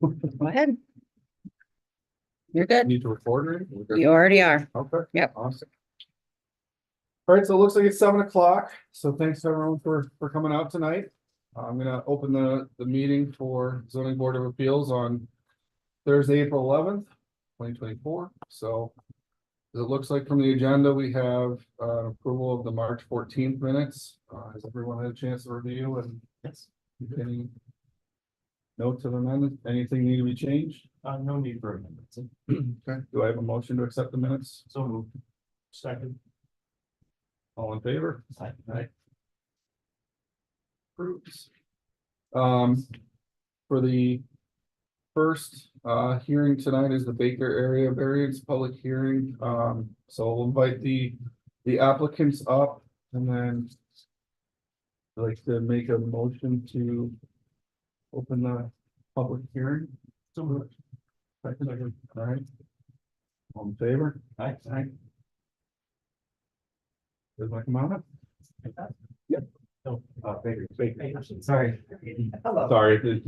Go ahead. You're good. Need to record it? We're good. You already are. Okay. Yep. Awesome. All right, so it looks like it's 7 o'clock. So thanks everyone for coming out tonight. I'm gonna open the meeting for zoning board of appeals on Thursday, April 11th, 2024. So as it looks like from the agenda, we have approval of the March 14th minutes. Has everyone had a chance to review and Yes. any notes of amendment? Anything need to be changed? No need for amendments. Okay, do I have a motion to accept the minutes? So moved. Second. All in favor? Aye. Approves. For the first hearing tonight is the Baker area variance public hearing. So we'll invite the applicants up and then I'd like to make a motion to open the public hearing. So moved. Second. All right. All in favor? Aye. Aye. Does my come on? Yep. No, Baker. sorry. Hello. Sorry.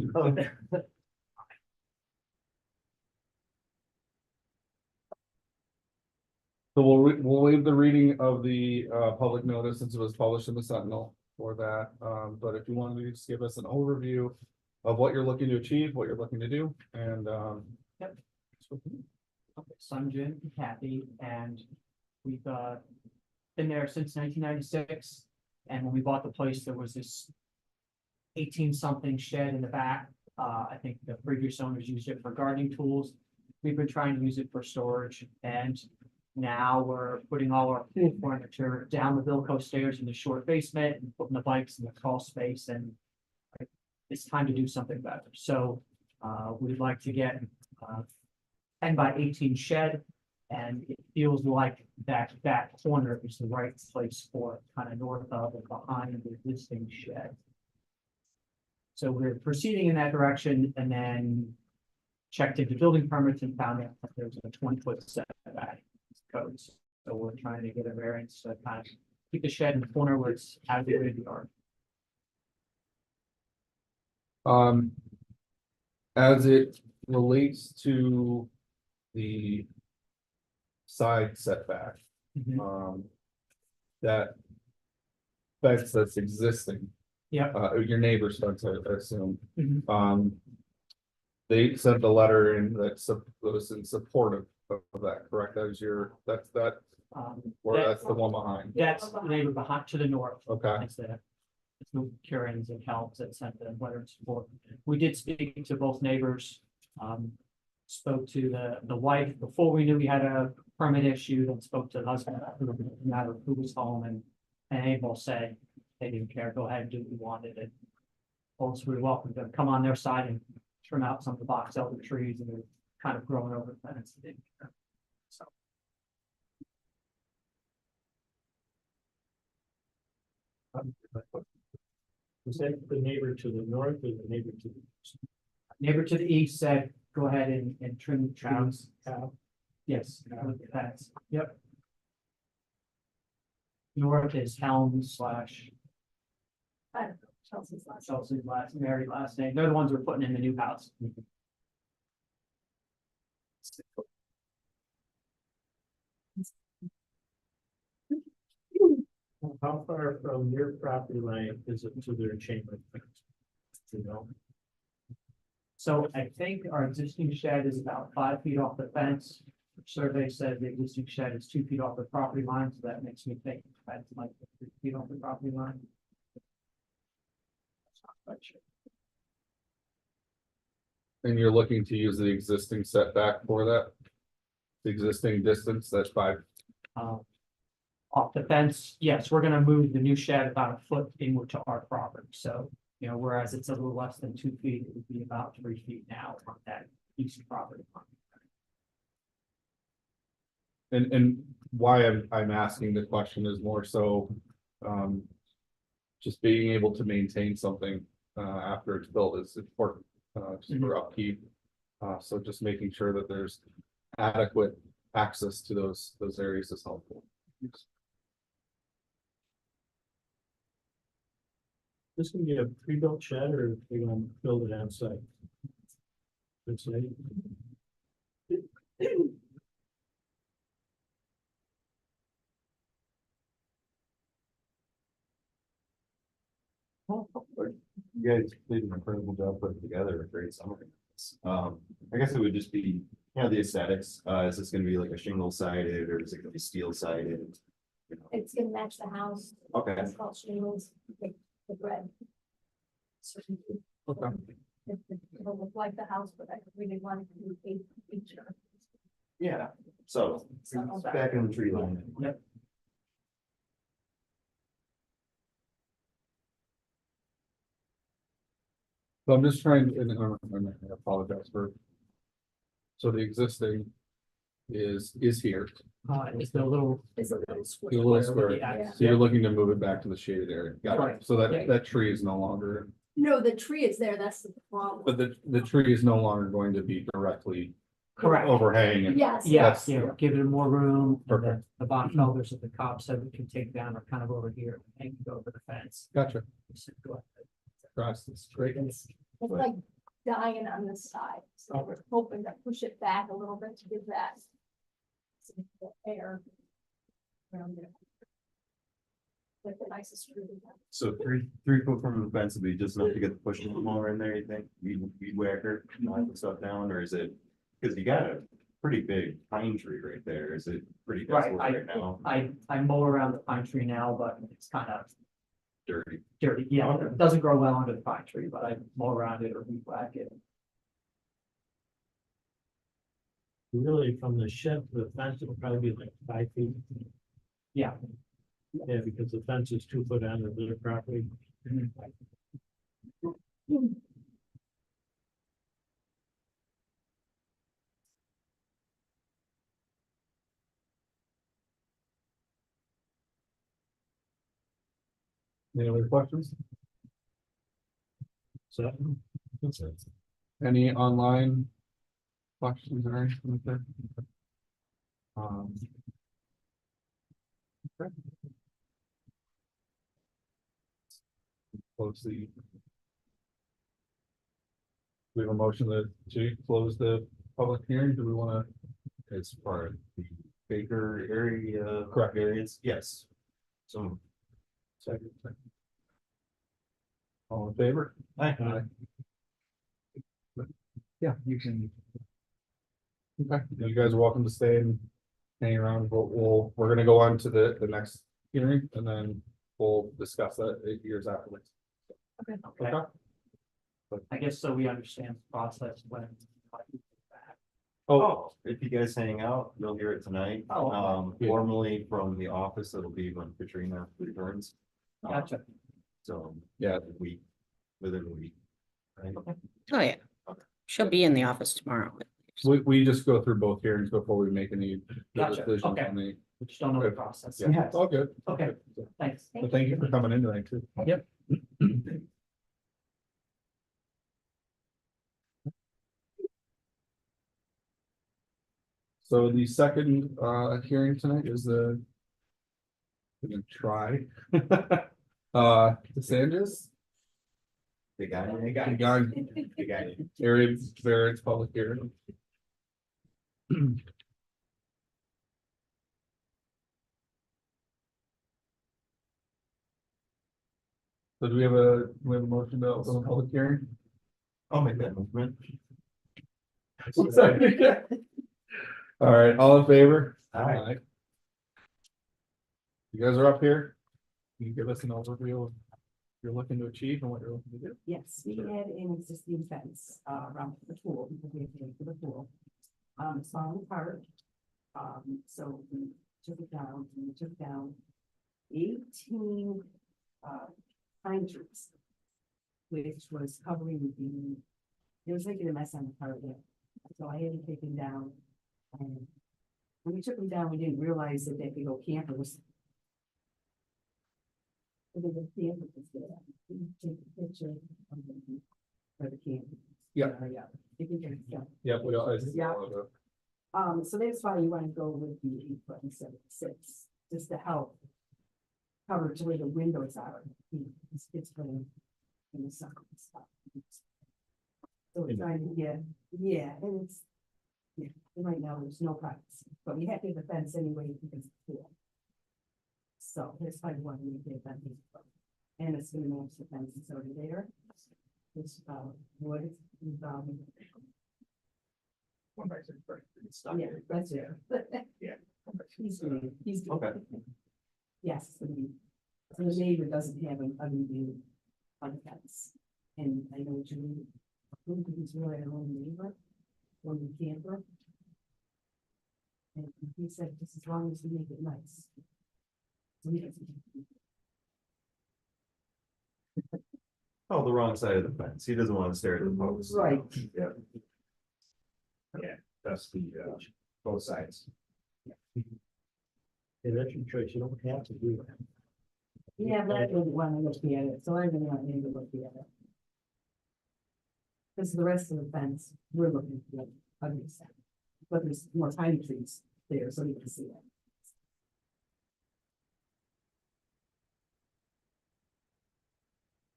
So we'll waive the reading of the public notice since it was published in the Sentinel for that. But if you wanted to just give us an overview of what you're looking to achieve, what you're looking to do, and Yep. Okay, so I'm Jim and Kathy, and we've been there since 1996. And when we bought the place, there was this 18-something shed in the back. I think the previous owners used it for gardening tools. We've been trying to use it for storage, and now we're putting all our pool furniture down the Vilco stairs in the short basement and putting the bikes in the crawl space, and it's time to do something better. So we'd like to get 10 by 18 shed, and it feels like that corner is the right place for it, kind of north of and behind the existing shed. So we're proceeding in that direction, and then checked into building permits and found out that there's a 20-foot setback codes. So we're trying to get a variance to kind of keep the shed in the corner where it's out of the way of the yard. as it relates to the side setback, that fence that's existing. Yep. Your neighbor's fence, I assume. Mhm. They sent a letter in that was in support of that, correct? That was that, or that's the one behind, That's the neighbor behind to the north. okay? It's the Curans and Helps that sent the letter of support. We did speak to both neighbors. Spoke to the wife before we knew we had a permit issue, then spoke to the husband, no matter who was home, and they both said they didn't care, go ahead and do what you wanted. And folks were welcome to come on their side and trim out some of the box elder trees and they're kind of growing over the fence. They didn't care. So. Was that the neighbor to the north or the neighbor to the? Neighbor to the east said, go ahead and trim the trees. Yes, that's, yep. North is Helm slash Chelsea's married last name. They're the ones who are putting in the new house. How far from your property line is it to their chain link fence? You know, So I think our existing shed is about 5 feet off the fence. Survey said the existing shed is 2 feet off the property line, so that makes me think that's like 3 feet off the property line. That's not quite sure. And you're looking to use the existing setback for that? The existing distance, that's 5. Off the fence, yes, we're gonna move the new shed about a foot inward to our property, so, you know, whereas it's a little less than 2 feet, it would be about 3 feet now on that east property line. And why I'm asking the question is more so, just being able to maintain something, after it's built is important, just for upkeep. So just making sure that there's adequate access to those areas is helpful. this can be a pre-built shed or they're gonna build it on site? It's late. You guys did an incredible job putting together a great summary. I guess it would just be, the aesthetics, is this gonna be like a shingle sided or is it gonna be steel sided? It's gonna match the house. Okay, It's called shingles, the red. So Okay. it'll look like the house, but I really wanted to do a feature. yeah, so it's back in the tree line. Yep. So I'm just trying, and I apologize for. So the existing is here, It's the little, It's a little square. the little square, yeah, so you're looking to move it back to the shaded area. Got it. Right. So Yeah. that tree is no longer, No, the tree is there, that's the problem. but the tree is no longer going to be directly correct. overhanging. Yes. Yeah, That's- yeah, give it more room, and then Perfect. the box elders that the cop said we can take down are kind of over here, and go over the fence. Gotcha. We said, go ahead. Cross this great. It's like dying on the side, so we're hoping to push it back a little bit to give that. some air. Around there. Like the nicest tree. we have. So 3 foot from the fence would be just enough to get the pushing mower in there, you think? Weed whacker, knock the stuff down, or is it? Cause you got a pretty big pine tree right there. Is it pretty Right, desolate right now? I mow around the pine tree now, but it's kind of Dirty. dirty, yeah, it doesn't grow well under the pine tree, but I mow around it or weed whack it. Really, from the shed to the fence, it'll probably be like 5 feet. Yeah. Yeah, because the fence is 2 foot on the property. Any other questions? So. Any online questions or anything like that? Okay. Close the. We have a motion to close the public hearing. Do we want to? As far as the Baker area. Correct. Areas, yes. So. Second. All in favor? Aye. Yeah, you can. Okay, you guys are welcome to stay and hang around, but we're gonna go on to the next hearing and then we'll discuss that 8 years afterwards. Okay, I guess so we understand the process when. Oh, if you guys hang out, you'll hear it tonight. Oh, okay. Formally from the office, it'll be when Katrina returns. Gotcha, So, Yeah, within a week. Right? Oh, yeah. She'll be in the office tomorrow. we just go through both hearings before we make any Gotcha, decisions okay. on the. we just don't know the process. Yeah, it's all good. Okay, thanks. But thank you for coming in tonight too. Yep. So the second hearing tonight is the. We're gonna try. DeSantis, The guy. the guy, The guy. area variance public hearing. So do we have a motion to open the public hearing? I'll make that movement. All right, all in favor? Aye. You guys are up here. Can you give us an overview of what you're looking to achieve and what you're looking to do? Yes, we had an existing fence around the pool, because we had to make for the pool. It's falling apart. So we took it down, and we took down 18 pine trees. Which was covering it was making a mess on the part of it. So I had to take them down. And when we took them down, we didn't realize that they could go campers. The camper was there. We take a picture of them for the camp. Yeah. Yeah. You can get it, yeah. Yep, we all. Yeah. So that's why you wanna go with the 8 foot instead of 6, just to help. Cover to where the windows are. It's going in the summer and stuff. So we're trying to get, yeah, and it's, yeah, right now there's no privacy, but we have to have a fence anyway because it's pool. So here's my one, we get that. And it's gonna match the fence that's already there. It's, wood, yeah, that's it. Yeah. He's doing, Okay. yes, it's gonna be, so the neighbor doesn't have a review on the fence. And I know Julie, he's really our own neighbor, when we camper. And he said, just as long as we make it nice. So he doesn't. Oh, the wrong side of the fence. He doesn't want to stare at the post. Right. Yeah. That's the, both sides. Yeah, that's your choice, you don't have to do that. Yeah, but I didn't want to look at it, so I didn't want him to look at it. Because the rest of the fence, we're looking at the other side. But there's more tiny trees there, so you can see it.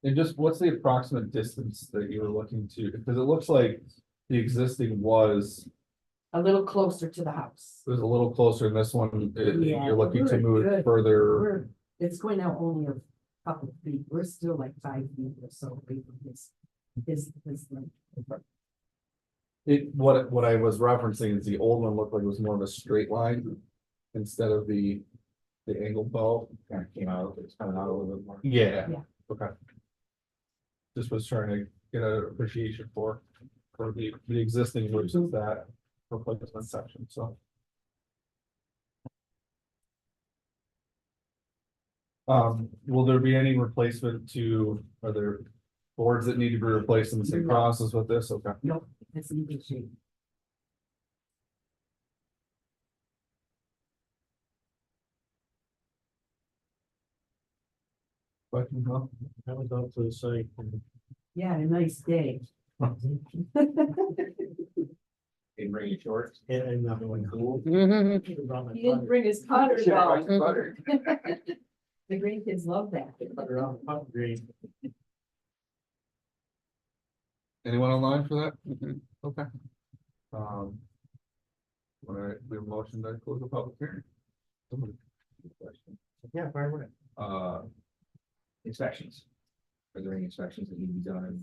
And just what's the approximate distance that you were looking to, because it looks like the existing was A little closer to the house. a little closer in this one, Yeah, you're looking to we're move it good. further. It's going out only a couple of feet, we're still like 5 feet or so away from his like, What I was referencing is the old one looked like it was more of a straight line instead of the angled bow. Kind of came out, it's coming out a little bit more. Yeah. Yeah. Okay. Just was trying to get an appreciation for the existing versus that replacement section, so. Will there be any replacement to, are there boards that need to be replaced in the same No. process with this? Okay. nope, it's in good shape. Question, huh? I was out to the site and Yeah, a nice day. In bring it short. and I'm going cool. Mhm. Around my He didn't putter- bring his cutter Yeah, though. butter. The grandkids love that. around the putter green. Anyone online for that? Mhm. Okay. All right, we have a motion to close the public hearing. Yeah, fire away. Inspections. Are there any inspections that need to be done?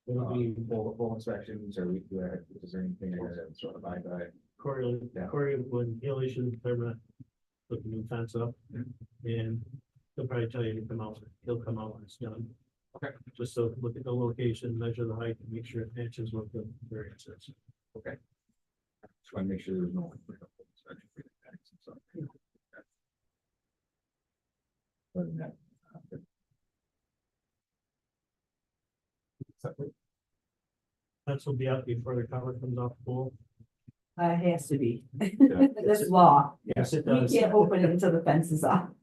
It'll be Full inspections, or is there anything that sort of abide by? Corey, Yeah. Corey, when he'll issue the permit, put the new fence up. And he'll probably tell you to come out, he'll come out when it's done. Okay. Just so look at the location, measure the height, and make sure it matches with the variance is. Okay. Just want to make sure there's no. inspection for the tanks and stuff. Other than that, Fence will be out before the cover comes off the pool. It has to be. That's law. Yes, it We does. can't open it until the fence is up.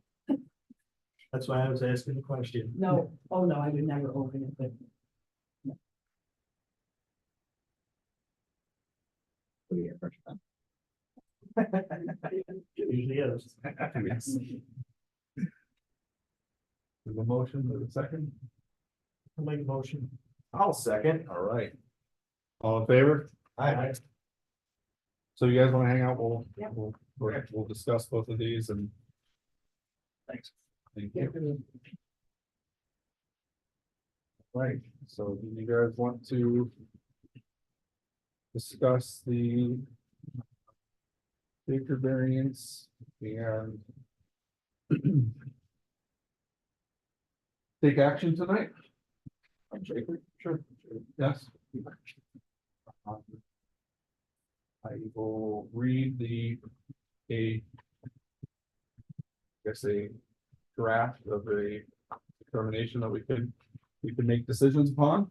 That's why I was asking the question. No, oh no, I would never open it, but what do you get, fresh time? It usually is. There's a motion, there's a second. I'll make a motion. I'll second. All right. All in favor? Aye. So you guys want to hang out? Yep. We'll discuss both of these and. Thanks. Thank you. Right, so do you guys want to discuss the acre variance and take action tonight? I'm Jacob. Sure. Yes. I will read a draft of a determination that we could make decisions upon.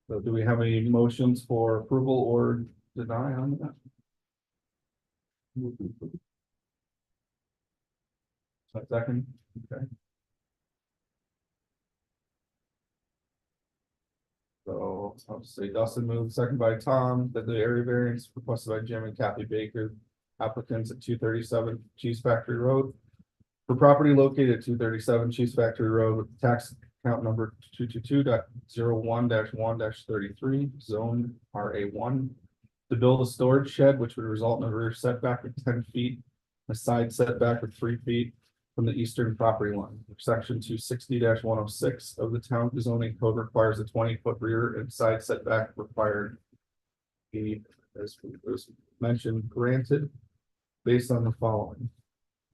So do we have any motions for approval or deny on that? Second, okay. So I'll just say Dustin moved, second by Tom, that the area variance requested by Jim and Kathy Baker, applicants at 237 Cheese Factory Road. For property located at 237 Cheese Factory Road with tax account number 222.01-1-33, zone RA1. To build a storage shed, which would result in a rear setback of 10 feet, a side setback of 3 feet from the eastern property line. Section 260-106 of the town zoning code requires a 20-foot rear and side setback required. The, as was mentioned, granted based on the following.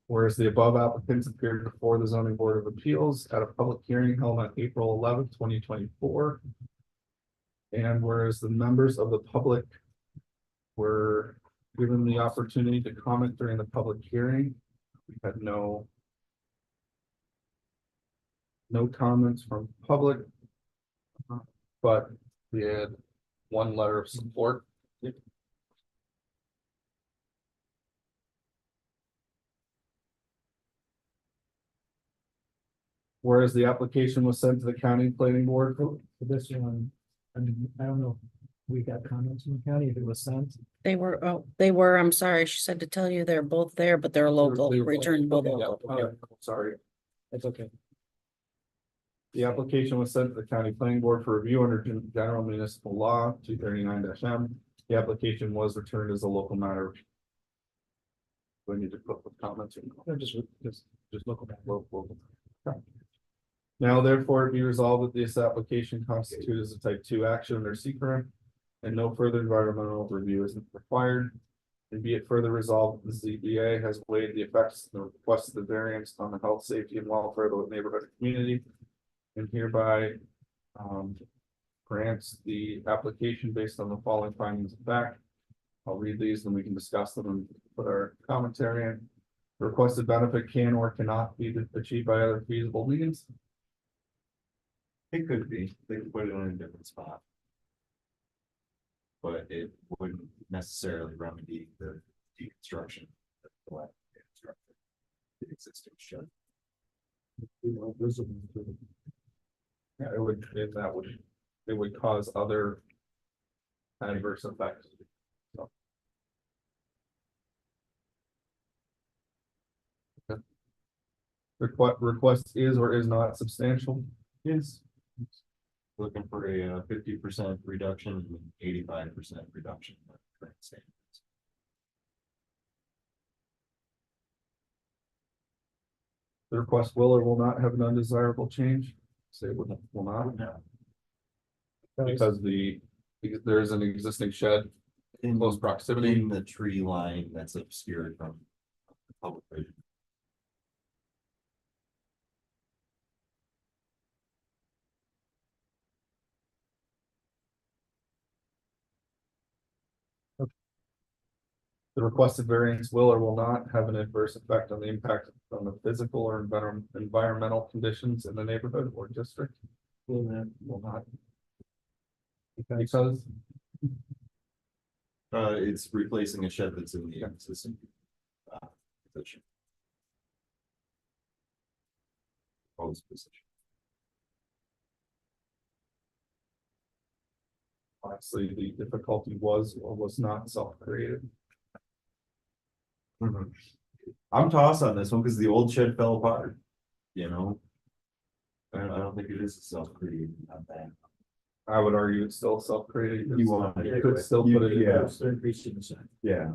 Whereas the above applicants appeared before the zoning board of appeals at a public hearing held on April 11th, 2024. And whereas the members of the public were given the opportunity to comment during the public hearing, we had no comments from public, but we had one letter of support. Whereas the application was sent to the county planning board. For this one, I mean, I don't know, if we got comments from the county, if it was sent. They were, I'm sorry, she said to tell you they're both there, but they're local, They were- returned both Yeah, local. sorry. That's okay. The application was sent to the county planning board for review under general municipal law 239-M. The application was returned as a local matter. We need to put the comments in. Just local. Local. Okay. Now therefore it be resolved that this application constitutes a type 2 action under secret and no further environmental review is required. And be it further resolved, the ZBA has weighed the effects of the request of the variance on the health, safety, and welfare of the neighborhood and community. And hereby grants the application based on the following findings of fact. I'll read these, then we can discuss them and put our commentary in. The requested benefit can or cannot be achieved by other feasible means. It could be, they could put it in a different spot. But it wouldn't necessarily remedy the deconstruction. of the land construction, the existing shed. Yeah, it would, it would cause other adverse effects. So. Okay. Request is or is not substantial? Yes. Looking for a 50% reduction and 85% reduction. in the current standards. The request will or will not have an undesirable change? Say it will not. Because there is an existing shed in close proximity. In the tree line that's obscured from the public vision. The requested variance will or will not have an adverse effect on the impact on the physical or environmental conditions in the neighborhood or district. Will not. Because It's replacing a shed that's in the existing. Position. Proposed position. honestly, the difficulty was or was not self-created. I'm tossed on this one because the old shed fell apart, you know? I don't think it is self-created, not that. I would argue it's still self-created. You want to You do could it. still put it in. Yeah. They're increasing the size. Yeah.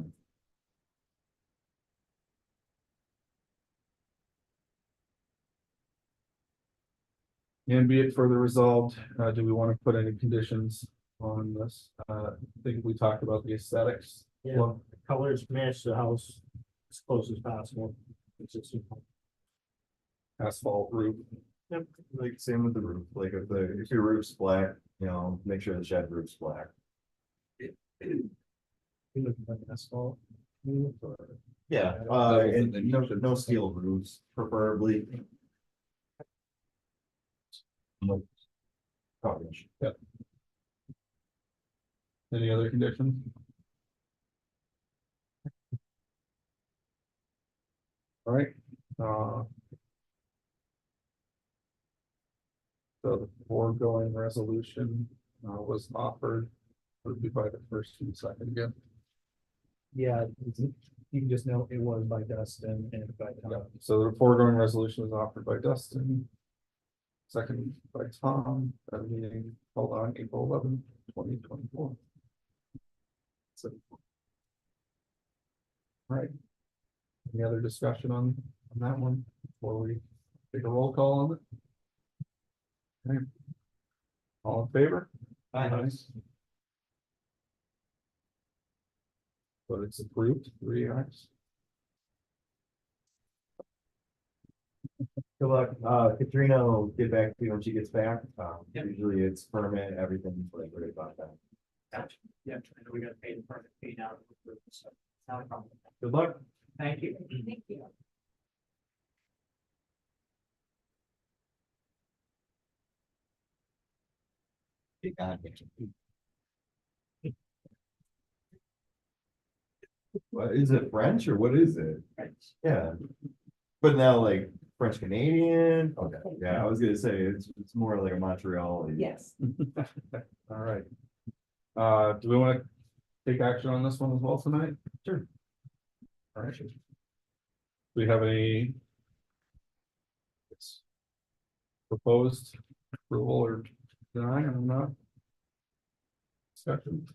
And be it further resolved, do we want to put any conditions on this? I think we talked about the aesthetics. Yeah, Well, colors match the house as close as possible. Consistent. asphalt roof. Yep, like same with the roof, like if your roof's black, you know, make sure the shed roof's black. You look like asphalt. roof or- Yeah, and no steel roofs preferably. No coverage. Any other conditions? All right, so the foregoing resolution, was offered, would be by the first and second again. Yeah, you can just know it was by Dustin and by Yeah, Tom. so the foregoing resolution was offered by Dustin. second by Tom, at a meeting held on April 11, 2024. So. All right. Any other discussion on that one before we take a roll call on it? Okay. All in favor? Aye. But it's approved, 3 ayes. Good luck, Katrina will get back to you when she gets back, usually it's permit, everything's like right about that. Gotcha. Yeah, I know we gotta pay the permit fee now. So, not a problem. Good luck. Thank you. Thank you. What, is it French or what is it? Right. Yeah. But now like French Canadian, okay, yeah, I was gonna say, it's more like a Montreal. Yes. All right. Do we want to take action on this one as well tonight? Sure. All right. Do we have any proposed approval or deny? I'm not. Discussion.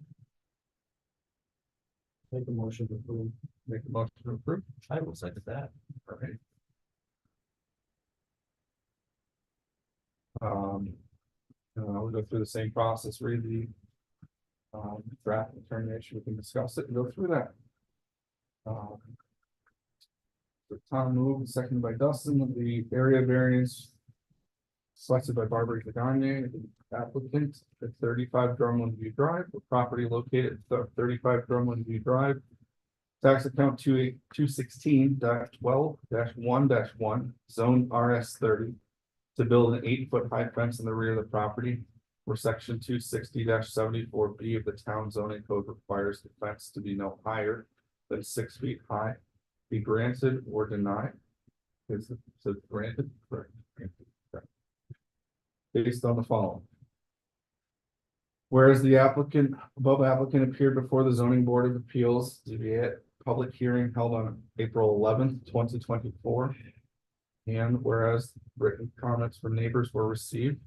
Make a motion to approve. Make a motion to approve. I will second that. All right. We'll go through the same process, read the draft determination, we can discuss it and go through that. So Tom moved, seconded by Dustin, the area variance selected by Barbara Gagne, the applicant at 35 Drumland View Drive, the property located at 35 Drumland View Drive. Tax account 216-12-1-1, zone RS 30. To build an 8-foot high fence in the rear of the property, where section 260-74B of the town zoning code requires the fence to be no higher than 6 feet high, be granted or denied. Is it granted? Correct. Okay. Based on the following. Whereas the above applicant appeared before the zoning board of appeals, ZBA public hearing held on April 11th, 2024. And whereas written comments from neighbors were received,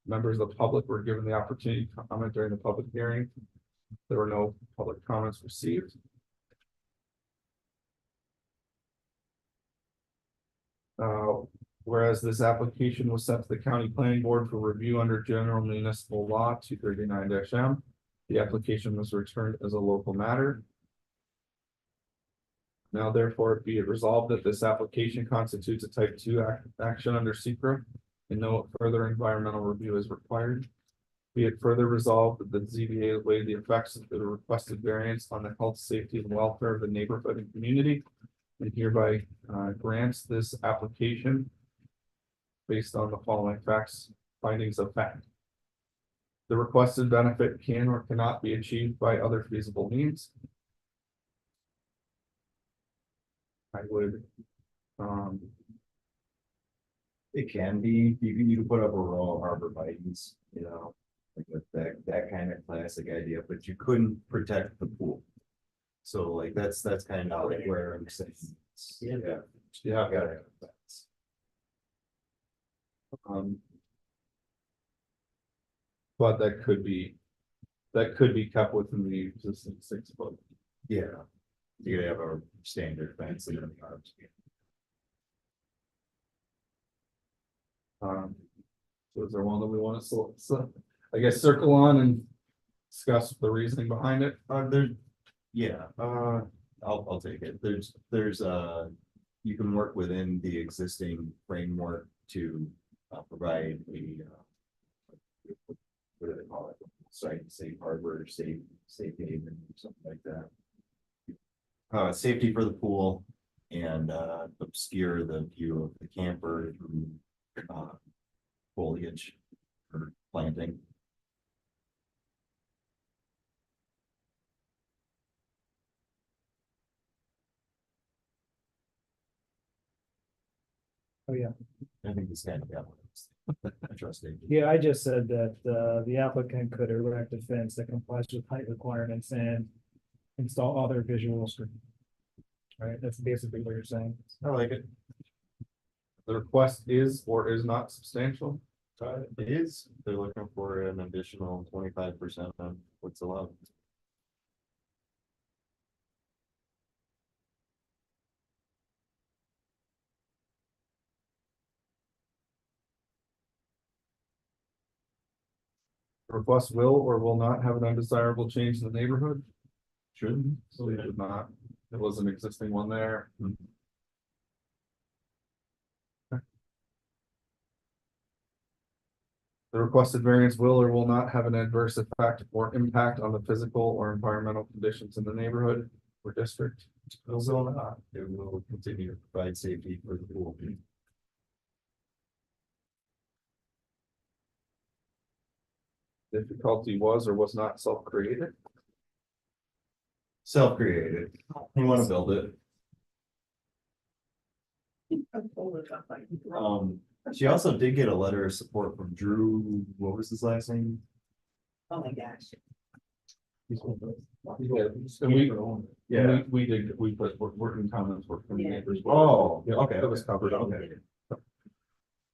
members of the public were given the opportunity to comment during the public hearing. There were no public comments received. Whereas this application was sent to the county planning board for review under general municipal law 239-M. The application was returned as a local matter. Now therefore be it resolved that this application constitutes a type 2 action under SECRA and no further environmental review is required. Be it further resolved that the ZBA weighed the effects of the requested variance on the health, safety, and welfare of the neighborhood and community, and hereby grants this application based on the following facts, findings of fact. The requested benefit can or cannot be achieved by other feasible means. I would, It can be, you can put up a row of arborvitae's, you know, like with that kind of classic idea, but you couldn't protect the pool. So like, that's kind of like where I'm saying. Yeah. yeah, Gotta have that. but that could be kept within the existing 6 foot. Yeah, you gotta have a standard fence. And then So is there one that we want to so I guess circle on and discuss the reasoning behind it? I'll take it. There's, you can work within the existing framework to provide a, what do they call it? Site safe harbor, safe haven, something like that. Safety for the pool and obscure the view of the camper through foliage or planting. Oh, yeah. I think this kind of got interesting. Yeah, I just said that the applicant could erect a fence that complies with height requirements and install other visual screen. Right, that's basically what you're saying. I like it. the request is or is not substantial. It is, they're looking for an additional 25% on what's allowed. Request will or will not have an undesirable change in the neighborhood. Shouldn't. So it did not, there was an existing one there. The requested variance will or will not have an adverse effect or impact on the physical or environmental conditions in the neighborhood or district. It will not. It will continue to provide safety for the pool. Difficulty was or was not self-created. Self-created. You wanna build it. She also did get a letter of support from Drew, what was his last name? Oh my gosh. We put working comments for the Yeah. neighbors. Oh, Yeah, okay, It was okay. covered, okay.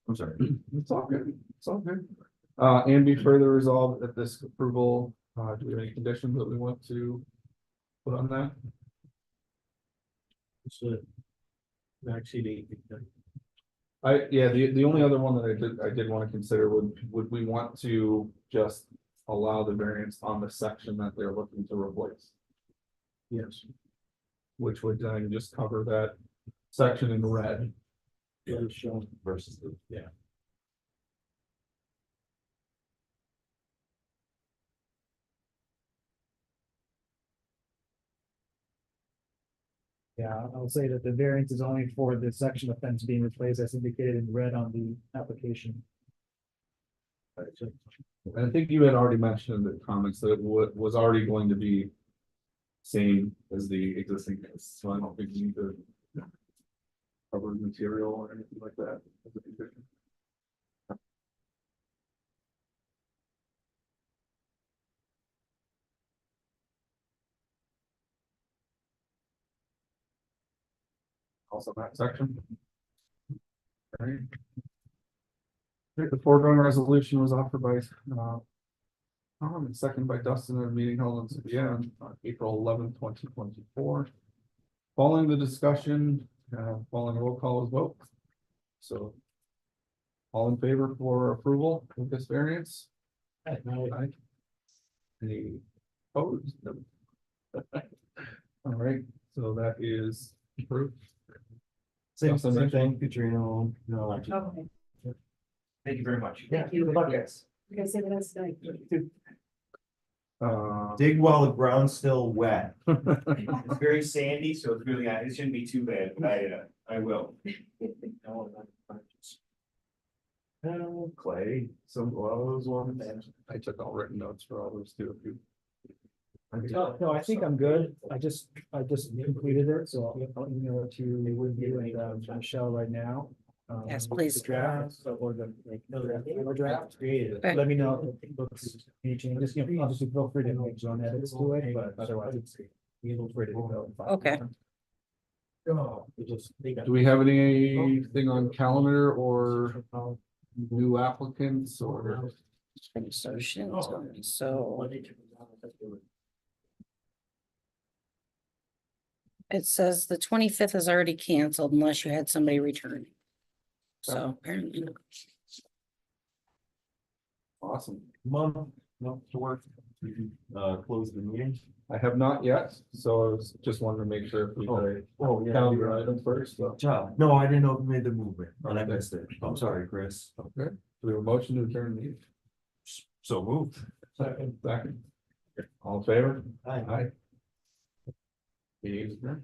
I'm sorry. It's all good, it's all good. And be further resolved that this approval, do we have any conditions that we want to put on that? It's a. Actually, The only other one that I did want to consider would we want to just allow the variance on the section that they're looking to replace? yes. Which would then just cover that section in red. It was shown. Versus the, Yeah. Yeah, I'll say that the variance is only for the section of fence being replaced as indicated in red on the application. And I think you had already mentioned in the comments that it was already going to be same as the existing case, so I don't think you need to cover material or anything like that as a condition. Also that section. Alright. The foregoing resolution was offered by Tom and second by Dustin at a meeting held in CBN on April 11, 2024. Following the discussion, following roll call vote. So. All in favor for approval of this variance? Aye. Any opposed? No. All right, so that is approved. same thing, Katrina, no, Okay. thank you very much. Thank you. Good luck, guys. You guys say what else tonight? Dig while the ground's still wet. It's very sandy, so it's really, it shouldn't be too bad, but I will. Clay, some of those ones. I took all written notes for all those too. If you- No, I think I'm good. I just completed it, so I'll email it to you and Michelle right now. Yes, The please. draft, or the, like, the draft. Okay. Let me know if it looks, any changes, you know, obviously feel free to make your own edits to it, but otherwise it's ready to go. Okay. Do we have anything on calendar or new applicants or? So it says the 25th is already canceled unless you had somebody returning. So apparently, not. Awesome. Mom, no, to work. Close the meeting. I have not yet, so I was just wanted to make sure if we had a calendar item first. So. Job. No, I didn't know if you made the movement, and I missed it. I'm sorry, Chris. Okay, do we have a motion to adjourn the meeting? So moved. Second. All in favor? Hi. Aye. Meeting is adjourned.